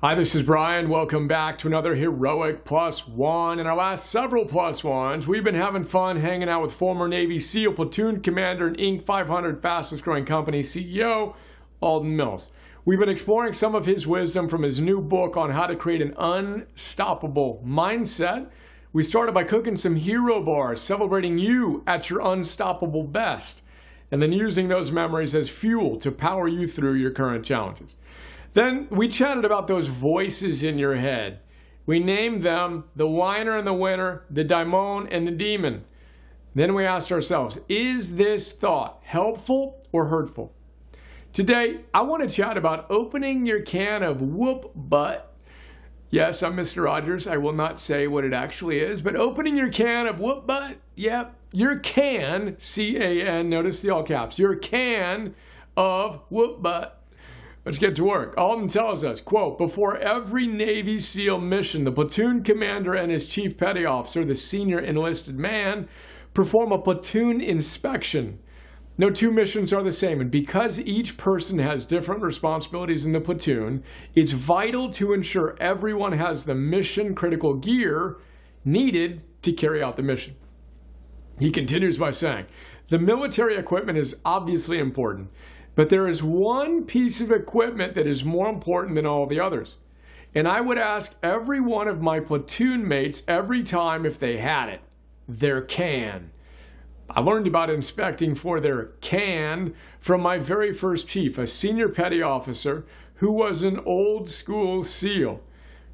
Hi, this is Brian. Welcome back to another Heroic Plus One. In our last several Plus Ones, we've been having fun hanging out with former Navy SEAL Platoon Commander and Inc. 500 fastest growing company CEO, Alden Mills. We've been exploring some of his wisdom from his new book on how to create an unstoppable mindset. We started by cooking some hero bars, celebrating you at your unstoppable best, and then using those memories as fuel to power you through your current challenges. Then we chatted about those voices in your head. We named them the whiner and the winner, the daimon and the demon. Then we asked ourselves, is this thought helpful or hurtful? Today, I want to chat about opening your can of whoop butt. Yes, I'm Mr. Rogers. I will not say what it actually is, but opening your can of whoop butt, yep, your can, C-A-N, notice the all caps, your can of whoop butt. Let's get to work. Alden tells us, quote, before every Navy SEAL mission, the platoon commander and his chief petty officer, the senior enlisted man, perform a platoon inspection. No two missions are the same, and because each person has different responsibilities in the platoon, it's vital to ensure everyone has the mission-critical gear needed to carry out the mission. He continues by saying, the military equipment is obviously important, but there is one piece of equipment that is more important than all the others. And I would ask every one of my platoon mates every time if they had it, their can. I learned about inspecting for their can from my very first chief, a senior petty officer who was an old school SEAL.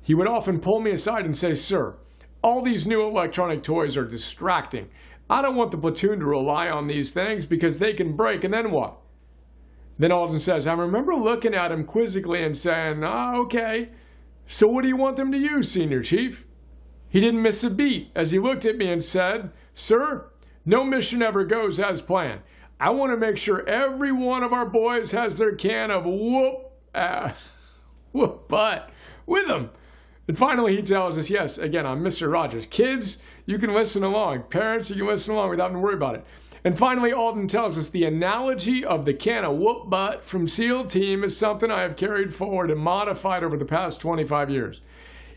He would often pull me aside and say, sir, all these new electronic toys are distracting. I don't want the platoon to rely on these things because they can break, and then what? Then Alden says, I remember looking at him quizzically and saying, okay, so what do you want them to use, Senior Chief? He didn't miss a beat as he looked at me and said, sir, no mission ever goes as planned. I want to make sure every one of our boys has their can of whoop butt with them. And finally he tells us, yes, again, I'm Mr. Rogers. Kids, you can listen along. Parents, you can listen along without having to worry about it. And finally, Alden tells us the analogy of the can of whoop butt from SEAL Team is something I have carried forward and modified over the past 25 years.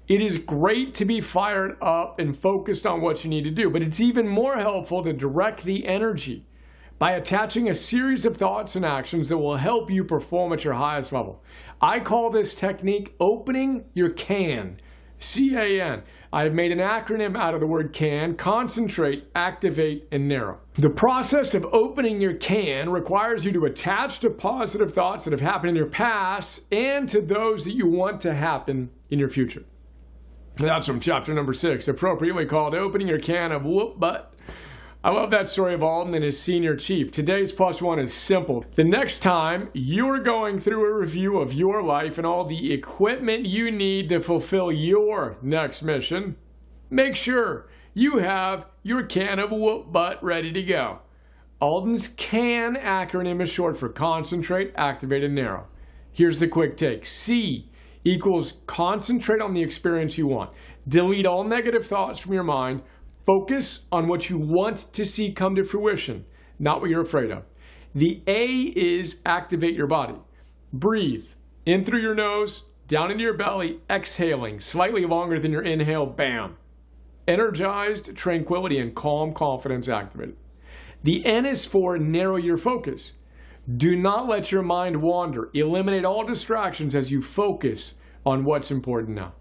It is great to be fired up and focused on what you need to do, but it's even more helpful to direct the energy by attaching a series of thoughts and actions that will help you perform at your highest level. I call this technique opening your can, C-A-N. I have made an acronym out of the word CAN, concentrate, activate, and narrow. The process of opening your can requires you to attach to positive thoughts that have happened in your past and to those that you want to happen in your future. That's from chapter number 6, appropriately called Opening Your Can of Whoop Butt. I love that story of Alden and his senior chief. Today's plus one is simple. The next time you're going through a review of your life and all the equipment you need to fulfill your next mission, make sure you have your can of whoop butt ready to go. Alden's CAN acronym is short for Concentrate, Activate, and Narrow. Here's the quick take. C equals concentrate on the experience you want. Delete all negative thoughts from your mind. Focus on what you want to see come to fruition, not what you're afraid of. The A is activate your body. Breathe in through your nose, down into your belly, exhaling slightly longer than your inhale, bam. Energized, tranquility, and calm confidence activated. The N is for narrow your focus. Do not let your mind wander. Eliminate all distractions as you focus on what's important now.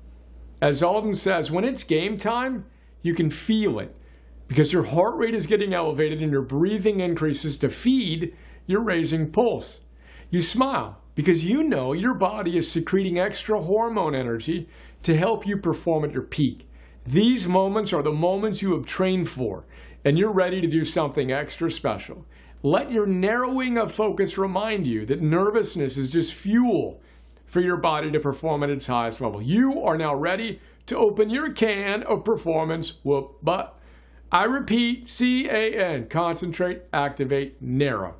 As Alden says, when it's game time, you can feel it because your heart rate is getting elevated and your breathing increases to feed your raising pulse. You smile because you know your body is secreting extra hormone energy to help you perform at your peak. These moments are the moments you have trained for, and you're ready to do something extra special. Let your narrowing of focus remind you that nervousness is just fuel for your body to perform at its highest level. You are now ready to open your can of performance whoop butt. I repeat, C-A-N, concentrate, activate, narrow.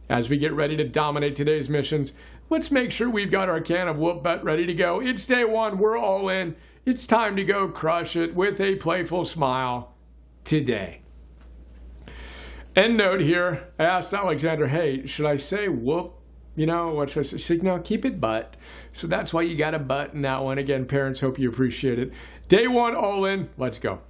As we get ready to dominate today's missions, let's make sure we've got our can of whoop butt ready to go. It's day one, we're all in. It's time to go crush it with a playful smile today. End note here, I asked Alexander, hey, should I say whoop You know, what should I say? She's like, no, keep it but. So that's why you got a but in that one. Again, parents, hope you appreciate it. Day one, all in. Let's go.